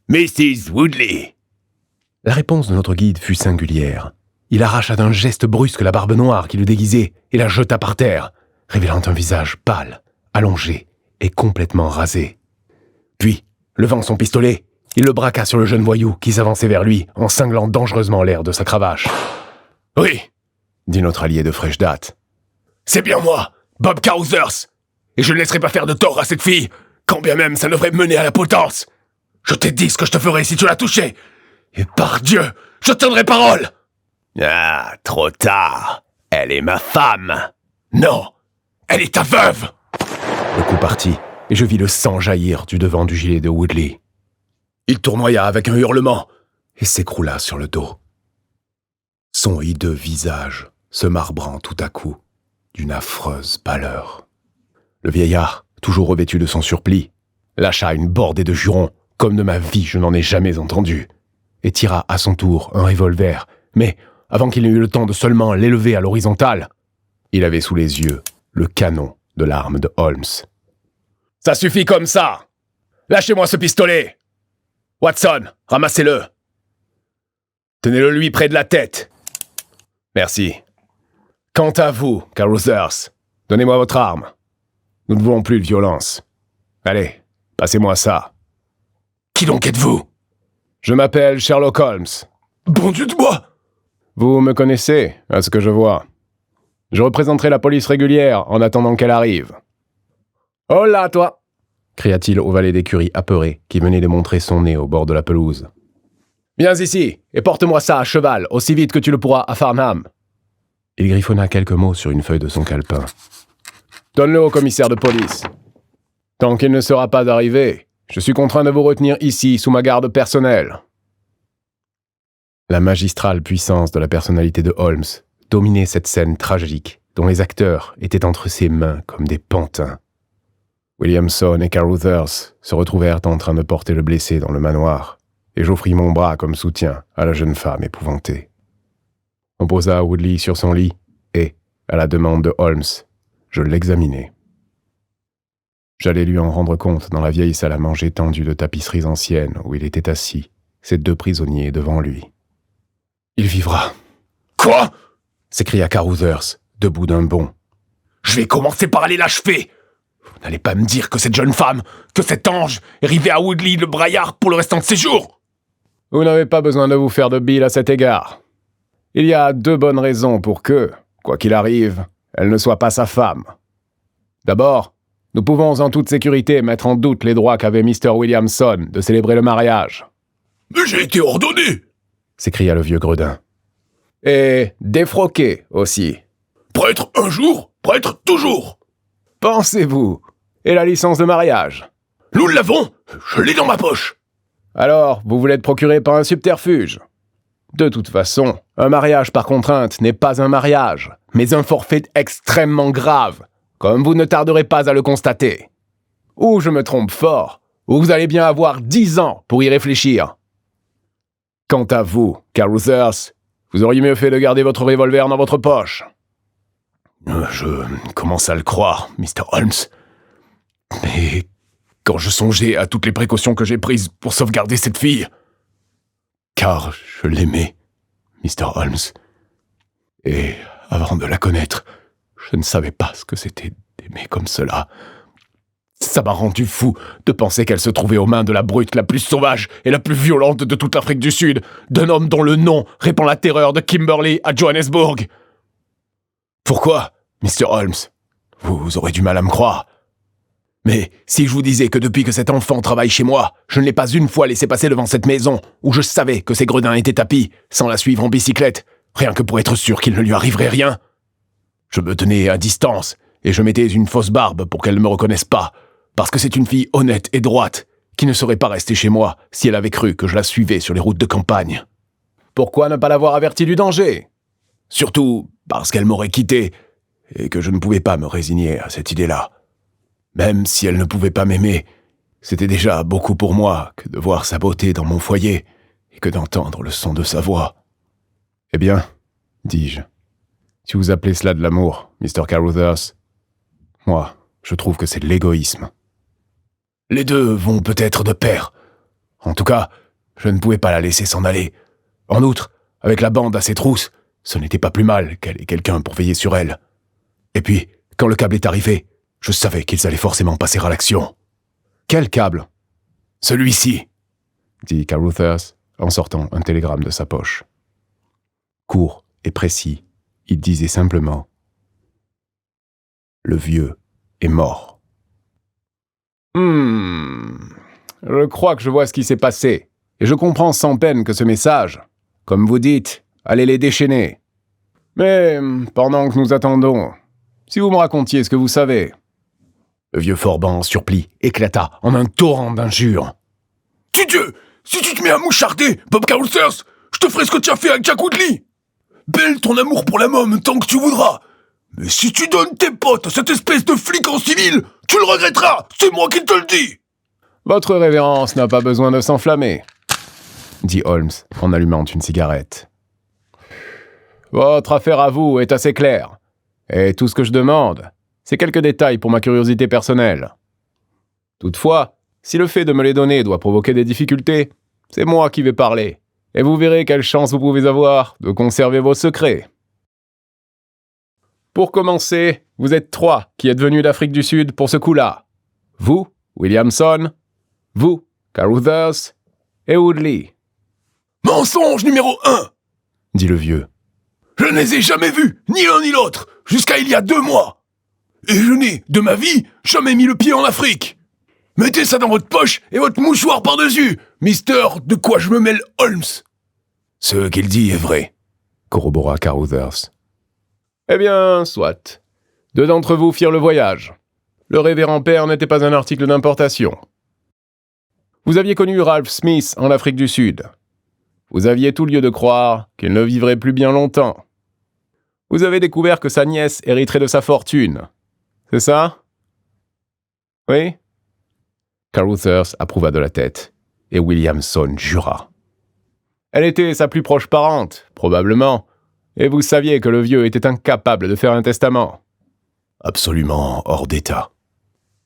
Mrs. Woodley. » La réponse de notre guide fut singulière. Il arracha d'un geste brusque la barbe noire qui le déguisait et la jeta par terre, révélant un visage pâle, allongé et complètement rasé. Puis, levant son pistolet, il le braqua sur le jeune voyou qui s'avançait vers lui en cinglant dangereusement l'air de sa cravache. « Oui, » dit notre allié de fraîche date. « C'est bien moi, Bob Carothers, et je ne laisserai pas faire de tort à cette fille, quand bien même ça devrait mener à la potence. Je t'ai dit ce que je te ferais si tu la touchais, et par Dieu, je tiendrai parole. » « Ah, trop tard. Elle est ma femme. Non, elle est ta veuve. » Le coup partit, et je vis le sang jaillir du devant du gilet de Woodley. Il tournoya avec un hurlement et s'écroula sur le dos. Son hideux visage se marbrant tout à coup d'une affreuse pâleur. Le vieillard, toujours revêtu de son surplis, lâcha une bordée de jurons comme de ma vie je n'en ai jamais entendu, et tira à son tour un revolver, mais avant qu'il n'ait eu le temps de seulement l'élever à l'horizontale, il avait sous les yeux le canon de l'arme de Holmes. « Ça suffit comme ça! Lâchez-moi ce pistolet! Watson, ramassez-le! Tenez-le lui près de la tête! Merci. Quant à vous, Carothers, donnez-moi votre arme. Nous ne voulons plus de violence. Allez, passez-moi ça. »« Qui donc êtes-vous ?»« Je m'appelle Sherlock Holmes. »« Bon Dieu de moi !»« Vous me connaissez, à ce que je vois. Je représenterai la police régulière en attendant qu'elle arrive. »« Oh là, toi !» cria-t-il au valet d'écurie apeuré qui venait de montrer son nez au bord de la pelouse. « Viens ici et porte-moi ça à cheval, aussi vite que tu le pourras à Farnham. » Il griffonna quelques mots sur une feuille de son calepin. « Donne-le au commissaire de police. Tant qu'il ne sera pas arrivé, je suis contraint de vous retenir ici sous ma garde personnelle. » La magistrale puissance de la personnalité de Holmes dominait cette scène tragique dont les acteurs étaient entre ses mains comme des pantins. Williamson et Carothers se retrouvèrent en train de porter le blessé dans le manoir, et j'offris mon bras comme soutien à la jeune femme épouvantée. On posa Woodley sur son lit, et, à la demande de Holmes, je l'examinai. J'allais lui en rendre compte dans la vieille salle à manger tendue de tapisseries anciennes où il était assis, ses 2 prisonniers devant lui. « Il vivra. »« Quoi ?» s'écria Carothers, debout d'un bond. « Je vais commencer par aller l'achever. Vous n'allez pas me dire que cette jeune femme, que cet ange, est arrivé à Woodley le Braillard pour le restant de ses jours !»« Vous n'avez pas besoin de vous faire de bile à cet égard. Il y a 2 bonnes raisons pour que, quoi qu'il arrive, elle ne soit pas sa femme. D'abord, Nous pouvons en toute sécurité mettre en doute les droits qu'avait Mr. Williamson de célébrer le mariage. »« Mais j'ai été ordonné !» s'écria le vieux gredin. « Et défroqué aussi. »« Prêtre un jour, prêtre toujours !»« Pensez-vous. Et la licence de mariage ?»« Nous l'avons, je l'ai dans ma poche. » Alors, vous voulez être procuré par un subterfuge. De toute façon, un mariage par contrainte n'est pas un mariage, mais un forfait extrêmement grave, comme vous ne tarderez pas à le constater. Ou je me trompe fort, ou vous allez bien avoir 10 ans pour y réfléchir. Quant à vous, Caruthers, vous auriez mieux fait de garder votre revolver dans votre poche. Je commence à le croire, Mr. Holmes. Mais quand je songeais à toutes les précautions que j'ai prises pour sauvegarder cette fille, car je l'aimais, Mr. Holmes, et avant de la connaître, je ne savais pas ce que c'était d'aimer comme cela. Ça m'a rendu fou de penser qu'elle se trouvait aux mains de la brute la plus sauvage et la plus violente de toute l'Afrique du Sud, d'un homme dont le nom répand la terreur de Kimberley à Johannesburg. Pourquoi, Mr. Holmes? Vous aurez du mal à me croire. Mais si je vous disais que depuis que cet enfant travaille chez moi, je ne l'ai pas une fois laissé passer devant cette maison où je savais que ses gredins étaient tapis, sans la suivre en bicyclette, rien que pour être sûr qu'il ne lui arriverait rien. Je me tenais à distance et je mettais une fausse barbe pour qu'elle ne me reconnaisse pas, parce que c'est une fille honnête et droite qui ne serait pas restée chez moi si elle avait cru que je la suivais sur les routes de campagne. Pourquoi ne pas l'avoir avertie du danger? Surtout parce qu'elle m'aurait quitté et que je ne pouvais pas me résigner à cette idée-là. Même si elle ne pouvait pas m'aimer, c'était déjà beaucoup pour moi que de voir sa beauté dans mon foyer et que d'entendre le son de sa voix. « Eh bien, dis-je, si vous appelez cela de l'amour, Mr. Caruthers, moi, je trouve que c'est de l'égoïsme. » Les deux vont peut-être de pair. En tout cas, je ne pouvais pas la laisser s'en aller. En outre, avec la bande à ses trousses, ce n'était pas plus mal qu'elle ait quelqu'un pour veiller sur elle. Et puis, quand le câble est arrivé, je savais qu'ils allaient forcément passer à l'action. « Quel câble ?»« Celui-ci, » dit Caruthers en sortant un télégramme de sa poche. Court et précis, il disait simplement « Le vieux est mort. » Je crois que je vois ce qui s'est passé, et je comprends sans peine que ce message, comme vous dites, allait les déchaîner. Mais pendant que nous attendons, si vous me racontiez ce que vous savez... Le vieux Forban, en surplis, éclata en un torrent d'injures. « Dieu, si tu te mets à moucharder, Bob Caruthers, je te ferai ce que tu as fait avec Jack Woodley. Belle ton amour pour la môme tant que tu voudras. Mais si tu donnes tes potes à cette espèce de flic en civil, tu le regretteras, c'est moi qui te le dis. » Votre révérence n'a pas besoin de s'enflammer, dit Holmes en allumant une cigarette. Votre affaire à vous est assez claire, et tout ce que je demande, c'est quelques détails pour ma curiosité personnelle. Toutefois, si le fait de me les donner doit provoquer des difficultés, c'est moi qui vais parler, et vous verrez quelle chance vous pouvez avoir de conserver vos secrets. Pour commencer, vous êtes 3 qui êtes venus d'Afrique du Sud pour ce coup-là. Vous, Williamson, vous, Caruthers, et Woodley. « Mensonge numéro 1 !» dit le vieux. « Je ne les ai jamais vus, ni l'un ni l'autre, jusqu'à il y a 2 mois. Et je n'ai, de ma vie, jamais mis le pied en Afrique. Mettez ça dans votre poche et votre mouchoir par-dessus, Mister de quoi je me mêle Holmes. » « Ce qu'il dit est vrai, » corrobora Caruthers. « Eh bien, soit. 2 d'entre vous firent le voyage. Le révérend père n'était pas un article d'importation. Vous aviez connu Ralph Smith en Afrique du Sud. Vous aviez tout lieu de croire qu'il ne vivrait plus bien longtemps. Vous avez découvert que sa nièce hériterait de sa fortune. C'est ça? Oui? » Caruthers approuva de la tête, et Williamson jura. Elle était sa plus proche parente, probablement, et vous saviez que le vieux était incapable de faire un testament. Absolument hors d'état.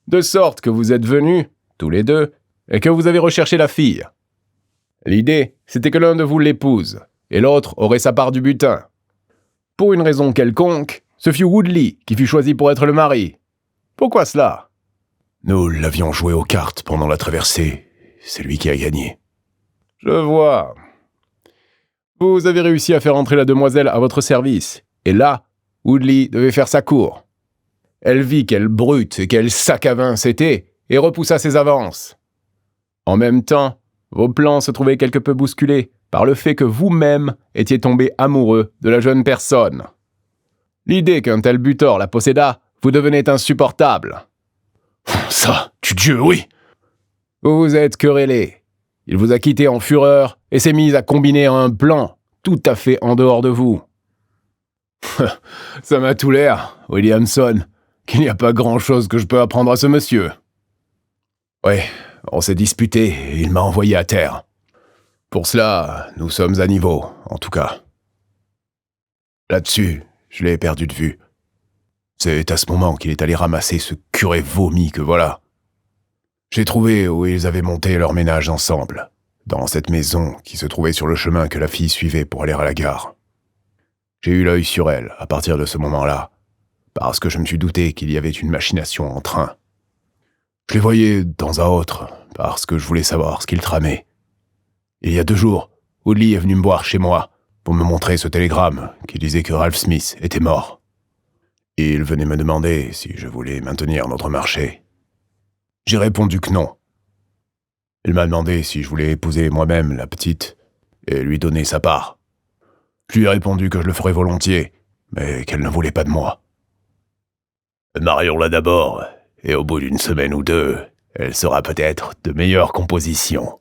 De sorte que vous êtes venus, tous les deux, et que vous avez recherché la fille. L'idée, c'était que l'un de vous l'épouse, et l'autre aurait sa part du butin. Pour une raison quelconque, ce fut Woodley qui fut choisi pour être le mari. Pourquoi cela? Nous l'avions joué aux cartes pendant la traversée. C'est lui qui a gagné. Je vois. Vous avez réussi à faire entrer la demoiselle à votre service, et là, Woodley devait faire sa cour. Elle vit quelle brute et quel sac à vin c'était et repoussa ses avances. En même temps, vos plans se trouvaient quelque peu bousculés par le fait que vous-même étiez tombé amoureux de la jeune personne. L'idée qu'un tel butor la possédât vous devenait insupportable. Ça, tu Dieu, oui! Vous vous êtes querellé. Il vous a quitté en fureur et s'est mis à combiner un plan tout à fait en dehors de vous. Ça m'a tout l'air, Williamson, qu'il n'y a pas grand-chose que je peux apprendre à ce monsieur. Ouais, on s'est disputé et il m'a envoyé à terre. Pour cela, nous sommes à niveau, en tout cas. Là-dessus, je l'ai perdu de vue. C'est à ce moment qu'il est allé ramasser ce curé vomi que voilà. J'ai trouvé où ils avaient monté leur ménage ensemble, dans cette maison qui se trouvait sur le chemin que la fille suivait pour aller à la gare. J'ai eu l'œil sur elle à partir de ce moment-là, parce que je me suis douté qu'il y avait une machination en train. Je les voyais de temps à autre, parce que je voulais savoir ce qu'ils tramaient. Il y a 2 jours, Woodley est venu me voir chez moi pour me montrer ce télégramme qui disait que Ralph Smith était mort. Et il venait me demander si je voulais maintenir notre marché. J'ai répondu que non. Il m'a demandé si je voulais épouser moi-même la petite et lui donner sa part. Je lui ai répondu que je le ferais volontiers, mais qu'elle ne voulait pas de moi. Marions-la d'abord, et au bout d'une semaine ou 2, elle sera peut-être de meilleure composition.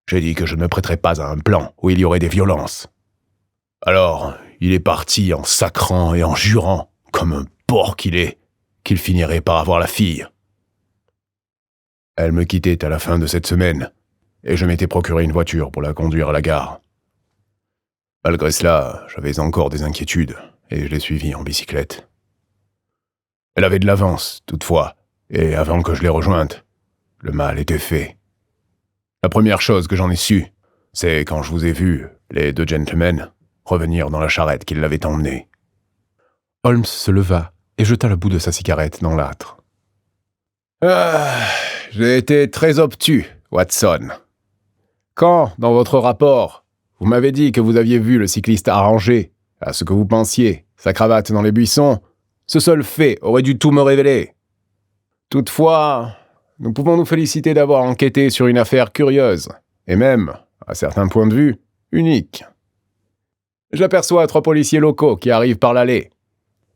J'ai dit que je ne me prêterais pas à un plan où il y aurait des violences. Alors, il est parti en sacrant et en jurant, comme un porc qu'il est, qu'il finirait par avoir la fille. Elle me quittait à la fin de cette semaine, et je m'étais procuré une voiture pour la conduire à la gare. Malgré cela, j'avais encore des inquiétudes, et je l'ai suivie en bicyclette. Elle avait de l'avance, toutefois, et avant que je l'ai rejointe, le mal était fait. La première chose que j'en ai su, c'est quand je vous ai vu, les 2 gentlemen, revenir dans la charrette qui l'avait emmenée. Holmes se leva et jeta le bout de sa cigarette dans l'âtre. J'ai été très obtus, Watson. Quand, dans votre rapport, vous m'avez dit que vous aviez vu le cycliste arranger, à ce que vous pensiez, sa cravate dans les buissons, ce seul fait aurait dû tout me révéler. Toutefois, nous pouvons nous féliciter d'avoir enquêté sur une affaire curieuse, et même, à certains points de vue, unique. J'aperçois 3 policiers locaux qui arrivent par l'allée,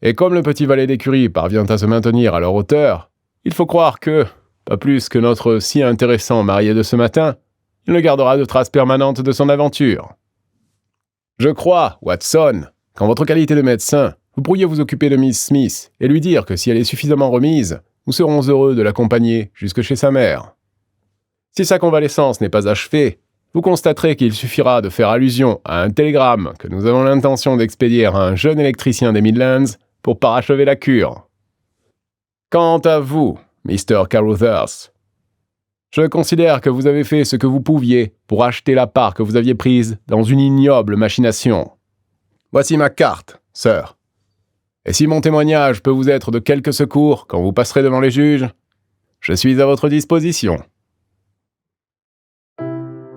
et comme le petit valet d'écurie parvient à se maintenir à leur hauteur, il faut croire que, pas plus que notre si intéressant marié de ce matin, il ne gardera de traces permanentes de son aventure. Je crois, Watson, qu'en votre qualité de médecin, vous pourriez vous occuper de Miss Smith et lui dire que si elle est suffisamment remise, nous serons heureux de l'accompagner jusque chez sa mère. Si sa convalescence n'est pas achevée, vous constaterez qu'il suffira de faire allusion à un télégramme que nous avons l'intention d'expédier à un jeune électricien des Midlands pour parachever la cure. Quant à vous, Mr. Carruthers, je considère que vous avez fait ce que vous pouviez pour acheter la part que vous aviez prise dans une ignoble machination. Voici ma carte, sir. Et si mon témoignage peut vous être de quelque secours quand vous passerez devant les juges, je suis à votre disposition.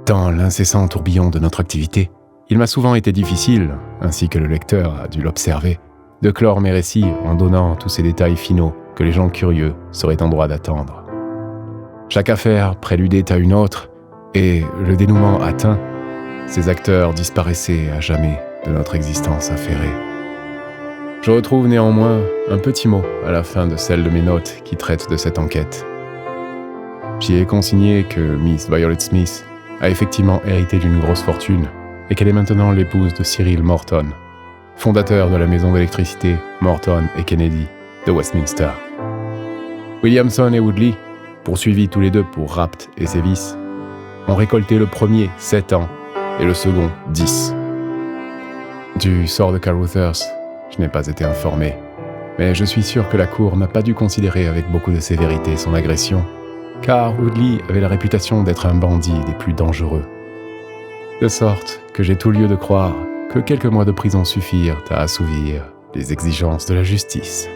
Dans l'incessant tourbillon de notre activité, il m'a souvent été difficile, ainsi que le lecteur a dû l'observer, de clore mes récits en donnant tous ces détails finaux que les gens curieux seraient en droit d'attendre. Chaque affaire préludait à une autre, et, le dénouement atteint, ces acteurs disparaissaient à jamais de notre existence affairée. Je retrouve néanmoins un petit mot à la fin de celle de mes notes qui traite de cette enquête. J'y ai consigné que Miss Violet Smith a effectivement hérité d'une grosse fortune et qu'elle est maintenant l'épouse de Cyril Morton, fondateur de la maison d'électricité Morton et Kennedy de Westminster. Williamson et Woodley, poursuivis tous les 2 pour rapt et sévices, ont récolté le premier 7 ans et le second 10. Du sort de Carruthers, je n'ai pas été informé, mais je suis sûr que la cour n'a pas dû considérer avec beaucoup de sévérité son agression, car Woodley avait la réputation d'être un bandit des plus dangereux. De sorte que j'ai tout lieu de croire que quelques mois de prison suffirent à assouvir les exigences de la justice.